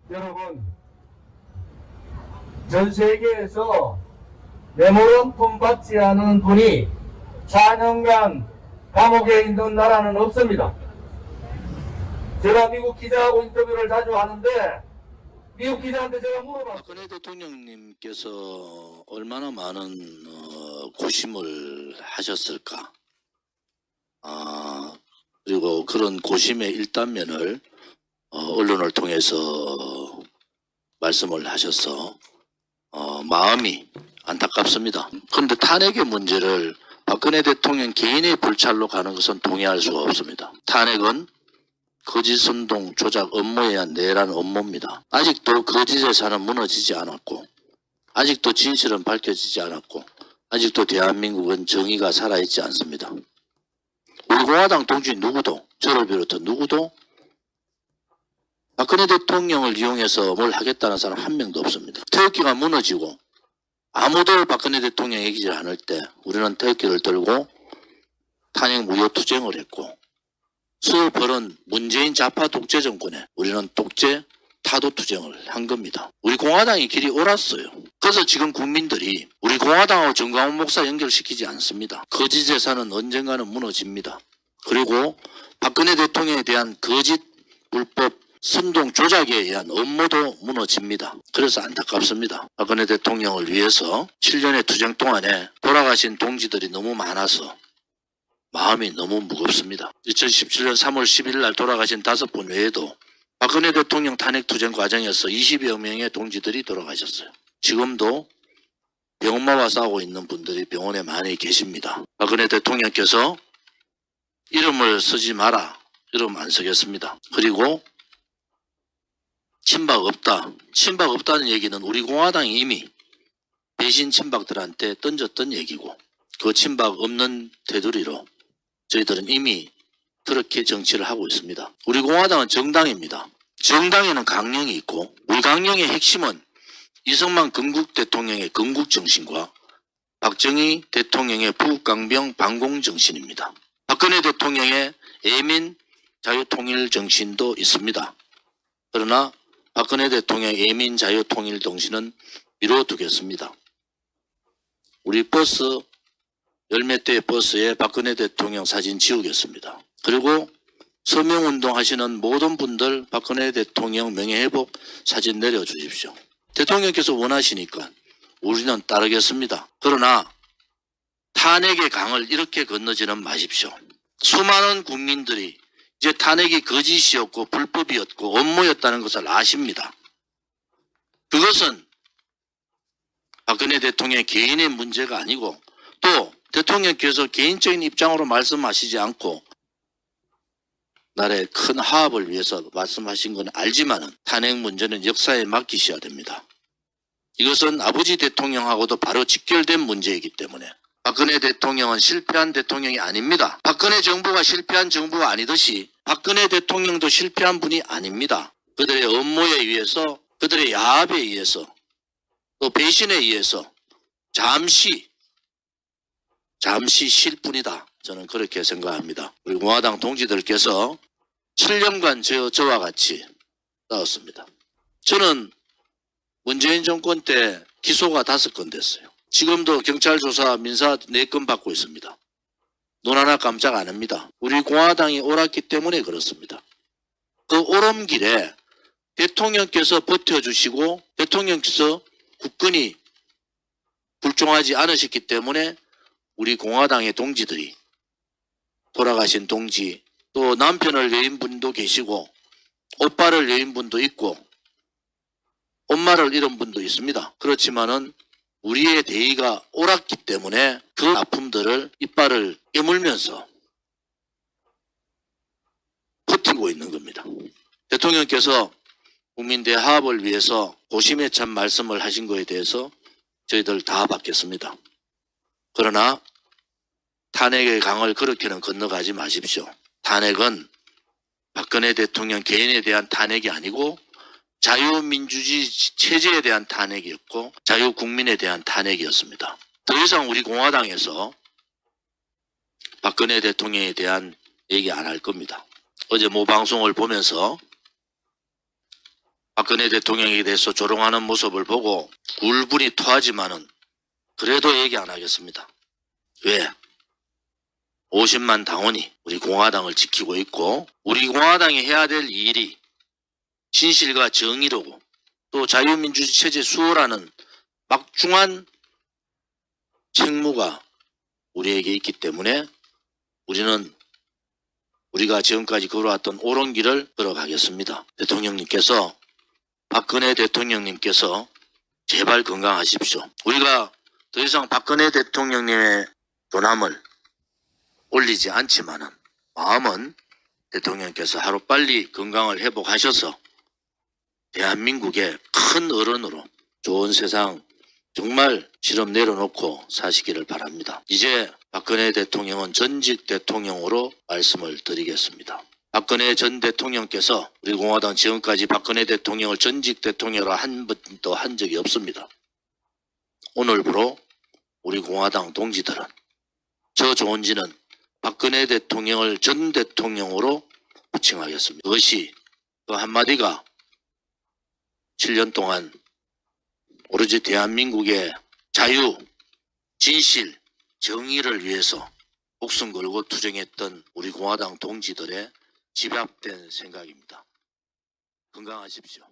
여러분, 전 세계에서 메모런품 받지 않은 분이 4년간 감옥에 있는 나라는 없습니다. 제가 미국 기자하고 인터뷰를 자주 하는데 미국 기자한테 제가 물어봤어요. 박근혜 대통령님께서 얼마나 많은 고심을 하셨을까? 그리고 그런 고심의 일단면을 언론을 통해서 말씀을 하셔서 마음이 안타깝습니다. 그런데 탄핵의 문제를 박근혜 대통령 개인의 불찰로 가는 것은 동의할 수가 없습니다. 탄핵은 거짓 선동 조작 업무에 의한 내란 업무입니다. 아직도 거짓 재산은 무너지지 않았고, 아직도 진실은 밝혀지지 않았고, 아직도 대한민국은 정의가 살아있지 않습니다. 우리 공화당 동지 누구도, 저를 비롯한 누구도 박근혜 대통령을 이용해서 뭘 하겠다는 사람 한 명도 없습니다. 태극기가 무너지고 아무도 박근혜 대통령 얘기를 안 할 때 우리는 태극기를 들고 탄핵 무효 투쟁을 했고, 수요일은 문재인 좌파 독재 정권에 우리는 독재 타도 투쟁을 한 겁니다. 우리 공화당이 길이 옳았어요. 그래서 지금 국민들이 우리 공화당하고 정광훈 목사 연결시키지 않습니다. 거짓 재산은 언젠가는 무너집니다. 그리고 박근혜 대통령에 대한 거짓 불법 선동 조작에 의한 업무도 무너집니다. 그래서 안타깝습니다. 박근혜 대통령을 위해서 7년의 투쟁 동안에 돌아가신 동지들이 너무 많아서 마음이 너무 무겁습니다. 2017년 3월 11일 날 돌아가신 5분 외에도 박근혜 대통령 탄핵 투쟁 과정에서 20여 명의 동지들이 돌아가셨어요. 지금도 병마와 싸우고 있는 분들이 병원에 많이 계십니다. 박근혜 대통령께서 이름을 쓰지 마라. 이름 안 쓰겠습니다. 그리고 친박 없다. 친박 없다는 얘기는 우리 공화당이 이미 배신 친박들한테 던졌던 얘기고, 그 친박 없는 테두리로 저희들은 이미 그렇게 정치를 하고 있습니다. 우리 공화당은 정당입니다. 정당에는 강령이 있고, 우리 강령의 핵심은 이승만 건국 대통령의 건국 정신과 박정희 대통령의 부강병 반공 정신입니다. 박근혜 대통령의 애민 자유통일 정신도 있습니다. 그러나 박근혜 대통령의 애민 자유통일 정신은 미뤄두겠습니다. 우리 버스 열몇 대의 버스에 박근혜 대통령 사진 지우겠습니다. 그리고 서명운동 하시는 모든 분들 박근혜 대통령 명예회복 사진 내려주십시오. 대통령께서 원하시니까 우리는 따르겠습니다. 그러나 탄핵의 강을 이렇게 건너지는 마십시오. 수많은 국민들이 이제 탄핵이 거짓이었고 불법이었고 업무였다는 것을 아십니다. 그것은 박근혜 대통령의 개인의 문제가 아니고, 또 대통령께서 개인적인 입장으로 말씀하시지 않고 나라의 큰 화합을 위해서 말씀하신 건 알지만은 탄핵 문제는 역사에 맡기셔야 됩니다. 이것은 아버지 대통령하고도 바로 직결된 문제이기 때문에 박근혜 대통령은 실패한 대통령이 아닙니다. 박근혜 정부가 실패한 정부가 아니듯이 박근혜 대통령도 실패한 분이 아닙니다. 그들의 업무에 의해서, 그들의 야합에 의해서, 또 배신에 의해서 잠시 쉴 뿐이다. 저는 그렇게 생각합니다. 우리 공화당 동지들께서 7년간 저와 같이 싸웠습니다. 저는 문재인 정권 때 기소가 5건 됐어요. 지금도 경찰 조사 민사 4건 받고 있습니다. 눈 하나 깜짝 안 합니다. 우리 공화당이 옳았기 때문에 그렇습니다. 그 옳은 길에 대통령께서 버텨주시고 대통령께서 국권이 불종하지 않으셨기 때문에 우리 공화당의 동지들이, 돌아가신 동지, 또 남편을 잃은 분도 계시고 오빠를 잃은 분도 있고 엄마를 잃은 분도 있습니다. 그렇지만은 우리의 대의가 옳았기 때문에 그 아픔들을 이빨을 깨물면서 버티고 있는 겁니다. 대통령께서 국민 대화합을 위해서 고심에 찬 말씀을 하신 것에 대해서 저희들 다 받겠습니다. 그러나 탄핵의 강을 그렇게는 건너가지 마십시오. 탄핵은 박근혜 대통령 개인에 대한 탄핵이 아니고 자유민주주의 체제에 대한 탄핵이었고 자유국민에 대한 탄핵이었습니다. 더 이상 우리 공화당에서 박근혜 대통령에 대한 얘기 안 할 겁니다. 어제 모 방송을 보면서 박근혜 대통령에 대해서 조롱하는 모습을 보고 굴분이 토하지만은 그래도 얘기 안 하겠습니다. 왜? 50만 당원이 우리 공화당을 지키고 있고 우리 공화당이 해야 될 일이 진실과 정의로고 또 자유민주주의 체제 수호라는 막중한 책무가 우리에게 있기 때문에 우리는 우리가 지금까지 걸어왔던 옳은 길을 걸어가겠습니다. 대통령님께서 박근혜 대통령님께서 제발 건강하십시오. 우리가 더 이상 박근혜 대통령님의 존함을 올리지 않지만은 마음은 대통령께서 하루빨리 건강을 회복하셔서 대한민국의 큰 어른으로 좋은 세상 정말 실업 내려놓고 사시기를 바랍니다. 이제 박근혜 대통령은 전직 대통령으로 말씀을 드리겠습니다. 박근혜 전 대통령께서 우리 공화당 지금까지 박근혜 대통령을 전직 대통령으로 한 번도 한 적이 없습니다. 오늘부로 우리 공화당 동지들은 저 좋은지는 박근혜 대통령을 전 대통령으로 호칭하겠습니다. 그것이 그 한마디가 7년 동안 오로지 대한민국의 자유, 진실, 정의를 위해서 목숨 걸고 투쟁했던 우리 공화당 동지들의 집합된 생각입니다. 건강하십시오.